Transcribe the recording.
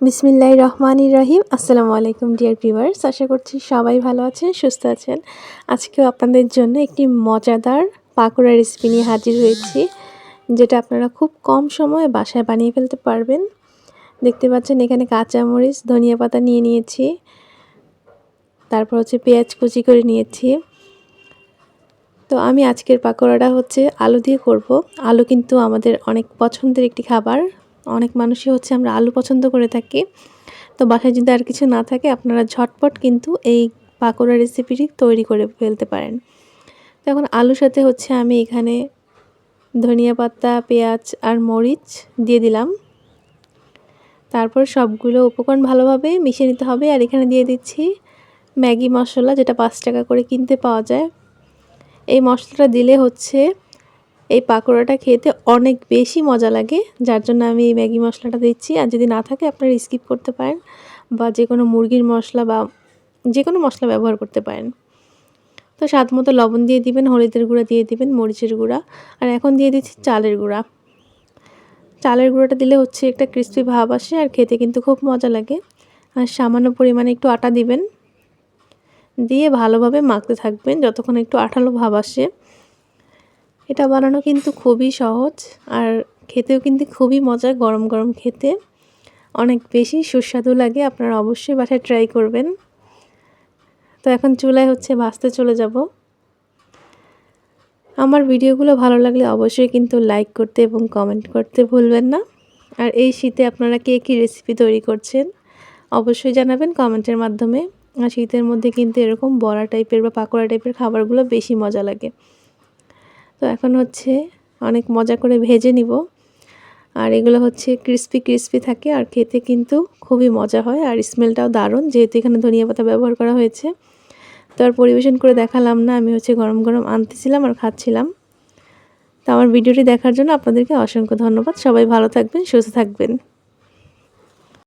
বিসমিল্লাহির রহমানির রহিম। আসসালামু আলাইকুম ডিয়ার ভিউয়ার্স, আশা করছি সবাই ভালো আছেন, সুস্থ আছেন। আজকেও আপনাদের জন্য একটি মজাদার পাকোড়া রেসিপি নিয়ে হাজির হয়েছি, যেটা আপনারা খুব কম সময়ে বাসায় বানিয়ে ফেলতে পারবেন। দেখতে পাচ্ছেন এখানে কাঁচামরিচ, ধনিয়া পাতা নিয়ে নিয়েছি, তারপর পেঁয়াজ কুচি করে নিয়েছি। তো আমি আজকের পাকোড়াটা আলু দিয়ে করব। আলু কিন্তু আমাদের অনেক পছন্দের একটি খাবার, অনেক মানুষই আমরা আলু পছন্দ করে থাকি। তো বাসায় যদি আর কিছু না থাকে, আপনারা ঝটপট কিন্তু এই পাকোড়া রেসিপিটি তৈরি করে ফেলতে পারেন। তো এখন আলুর সাথে আমি এখানে ধনিয়া পাতা, পেঁয়াজ আর মরিচ দিয়ে দিলাম। তারপর সবগুলো উপকরণ ভালোভাবে মিশিয়ে নিতে হবে। আর এখানে দিয়ে দিচ্ছি ম্যাগি মশলা, যেটা 5 টাকা করে কিনতে পাওয়া যায়। এই মশলাটা দিলে এই পাকোড়াটা খেতে অনেক বেশি মজা লাগে, যার জন্য আমি এই ম্যাগি মশলাটা দিচ্ছি। আর যদি না থাকে আপনারা স্কিপ করতে পারেন, বা যে কোনো মুরগির মশলা বা যে কোনো মশলা ব্যবহার করতে পারেন। তো স্বাদ মতো লবণ দিয়ে দিবেন, হলুদের গুঁড়া দিয়ে দিবেন, মরিচের গুঁড়া, আর এখন দিয়ে দিচ্ছি চালের গুঁড়া। চালের গুঁড়াটা দিলে একটা ক্রিস্পি ভাব আসে, আর খেতে কিন্তু খুব মজা লাগে। আর সামান্য পরিমাণে একটু আটা দিবেন, দিয়ে ভালোভাবে মাখতে থাকবেন যতক্ষণ একটু আঠালো ভাব আসে। এটা বানানো কিন্তু খুবই সহজ, আর খেতেও কিন্তু খুবই মজা। গরম গরম খেতে অনেক বেশি সুস্বাদু লাগে। আপনারা অবশ্যই বাসায় ট্রাই করবেন। তো এখন চুলায় ভাজতে চলে যাব। আমার ভিডিওগুলো ভালো লাগলে অবশ্যই কিন্তু লাইক করতে এবং কমেন্ট করতে ভুলবেন না। আর এই শীতে আপনারা কে কী রেসিপি তৈরি করছেন অবশ্যই জানাবেন কমেন্টের মাধ্যমে। আর শীতের মধ্যে কিন্তু এরকম বড়া টাইপের বা পাকোড়া টাইপের খাবারগুলো বেশি মজা লাগে। তো এখন অনেক মজা করে ভেজে নিব। আর এগুলো ক্রিস্পি ক্রিস্পি থাকে, আর খেতে কিন্তু খুবই মজা হয়, আর স্মেলটাও দারুণ, যেহেতু এখানে ধনিয়া পাতা ব্যবহার করা হয়েছে। তো আর পরিবেশন করে দেখালাম না, আমি গরম গরম আনতেছিলাম আর খাচ্ছিলাম। তো আমার ভিডিওটি দেখার জন্য আপনাদেরকে অসংখ্য ধন্যবাদ। সবাই ভালো থাকবেন, সুস্থ থাকবেন।